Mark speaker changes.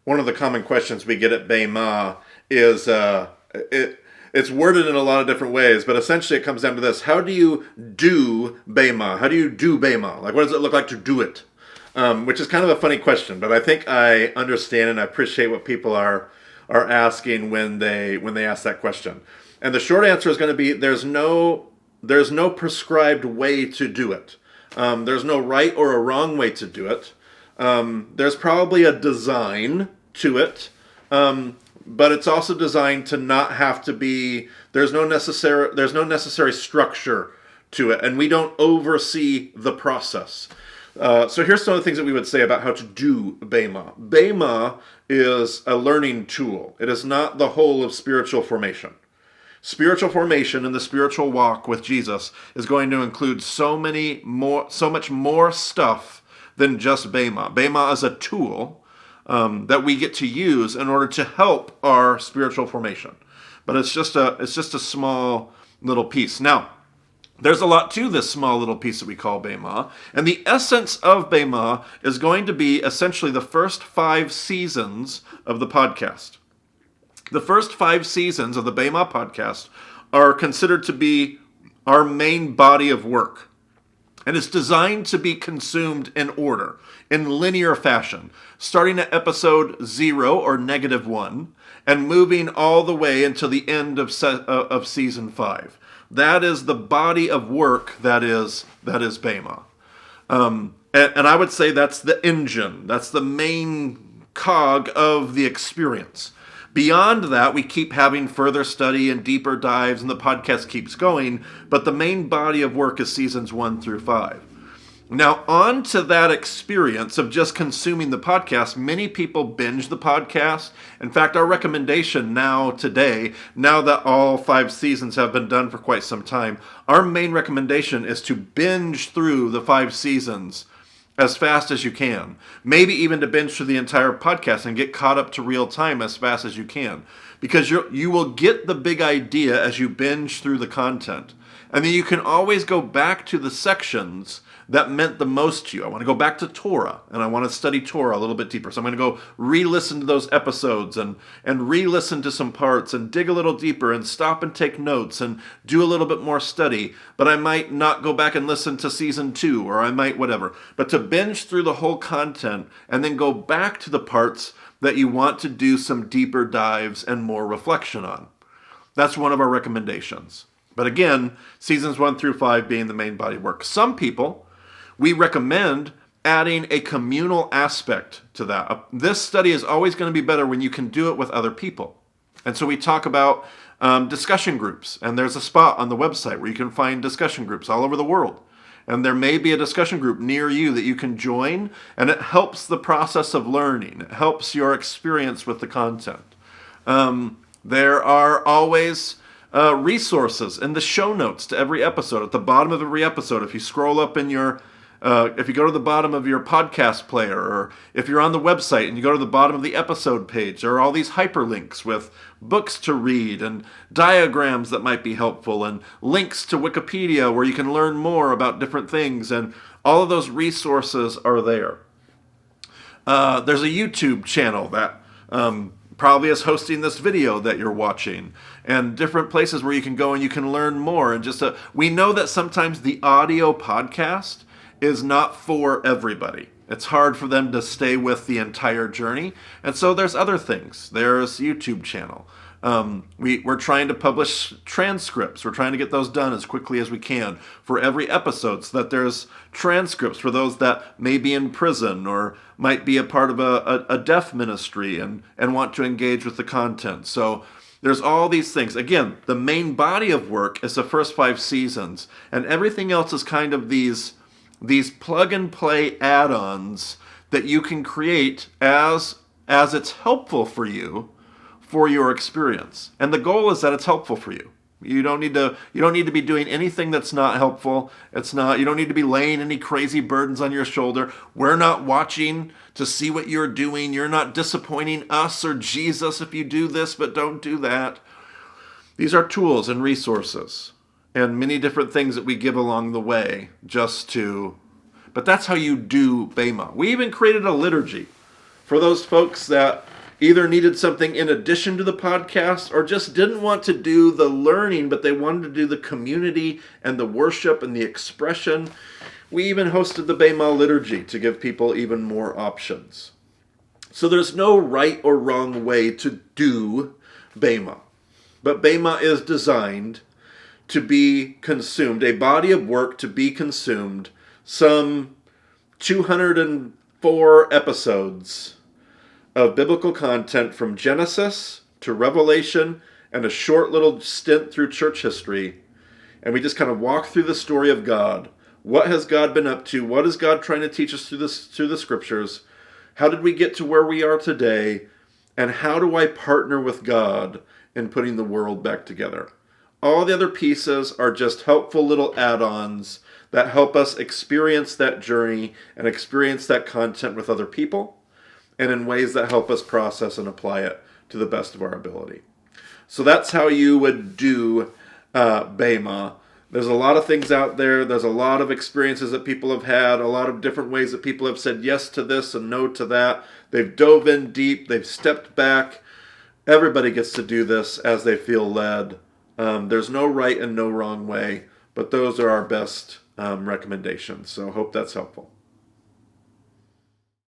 Speaker 1: one of the common questions we get at BEMA is it's worded in a lot of different ways, but essentially it comes down to this: how do you do BEMA? How do you do BEMA? Like, what does it look like to do it? Which is kind of a funny question, but I think I understand and I appreciate what people are asking when they ask that question. And the short answer is going to be there's no prescribed way to do it. There's no right or a wrong way to do it. There's probably a design to it, but it's also designed to not have to be. There's no necessary structure to it, and we don't oversee the process. So here's some of the things that we would say about how to do BEMA. BEMA is a learning tool. It is not the whole of spiritual formation. Spiritual formation and the spiritual walk with Jesus is going to include so much more stuff than just BEMA. BEMA is a tool that we get to use in order to help our spiritual formation. But it's just a small little piece. Now, there's a lot to this small little piece that we call BEMA, and the essence of BEMA is going to be essentially the first 5 seasons of the podcast. The first 5 seasons of the BEMA podcast are considered to be our main body of work. And it's designed to be consumed in order, in linear fashion, starting at episode 0 or -1 and moving all the way until the end of season 5. That is the body of work that is BEMA. And I would say that's the engine. That's the main cog of the experience. Beyond that, we keep having further study and deeper dives, and the podcast keeps going, but the main body of work is seasons 1 through 5. Now, on to that experience of just consuming the podcast, many people binge the podcast. In fact, our recommendation today, now that all 5 seasons have been done for quite some time, our main recommendation is to binge through the 5 seasons as fast as you can. Maybe even to binge through the entire podcast and get caught up to real time as fast as you can. Because you will get the big idea as you binge through the content. And then you can always go back to the sections that meant the most to you. I want to go back to Torah, and I want to study Torah a little bit deeper. So I'm going to go re-listen to those episodes and re-listen to some parts and dig a little deeper and stop and take notes and do a little bit more study. But I might not go back and listen to season 2, or I might whatever. But to binge through the whole content and then go back to the parts that you want to do some deeper dives and more reflection on. That's one of our recommendations. But again, seasons 1 through 5 being the main body of work. Some people, we recommend adding a communal aspect to that. This study is always going to be better when you can do it with other people. And so we talk about discussion groups. And there's a spot on the website where you can find discussion groups all over the world. And there may be a discussion group near you that you can join. And it helps the process of learning. It helps your experience with the content. There are always resources in the show notes to every episode. At the bottom of every episode, if you scroll up in your if you go to the bottom of your podcast player, or if you're on the website and you go to the bottom of the episode page, there are all these hyperlinks with books to read and diagrams that might be helpful and links to Wikipedia where you can learn more about different things, and all of those resources are there. There's a YouTube channel that probably is hosting this video that you're watching, and different places where you can go and you can learn more. And we know that sometimes the audio podcast is not for everybody. It's hard for them to stay with the entire journey. And so there's other things. There's YouTube channel. We're trying to publish transcripts. We're trying to get those done as quickly as we can for every episode, so that there's transcripts for those that may be in prison or might be a part of a deaf ministry and want to engage with the content. So there's all these things. Again, the main body of work is the first 5 seasons, and everything else is kind of these plug and play add-ons that you can create as it's helpful for you for your experience. And the goal is that it's helpful for you. You don't need to be doing anything that's not helpful. You don't need to be laying any crazy burdens on your shoulder. We're not watching to see what you're doing. You're not disappointing us or Jesus if you do this, but don't do that. These are tools and resources and many different things that we give along the way but that's how you do BEMA. We even created a liturgy for those folks that either needed something in addition to the podcast or just didn't want to do the learning, but they wanted to do the community and the worship and the expression, we even hosted the BEMA liturgy to give people even more options. So there's no right or wrong way to do BEMA. But BEMA is designed to be consumed, a body of work to be consumed, some 204 episodes of biblical content from Genesis to Revelation and a short little stint through church history. And we just kind of walk through the story of God. What has God been up to? What is God trying to teach us through the scriptures? How did we get to where we are today? And how do I partner with God in putting the world back together? All the other pieces are just helpful little add-ons that help us experience that journey and experience that content with other people and in ways that help us process and apply it to the best of our ability. So that's how you would do BEMA. There's a lot of things out there. There's a lot of experiences that people have had, a lot of different ways that people have said yes to this and no to that. They've dove in deep. They've stepped back. Everybody gets to do this as they feel led. There's no right and no wrong way, but those are our best recommendations. So I hope that's helpful.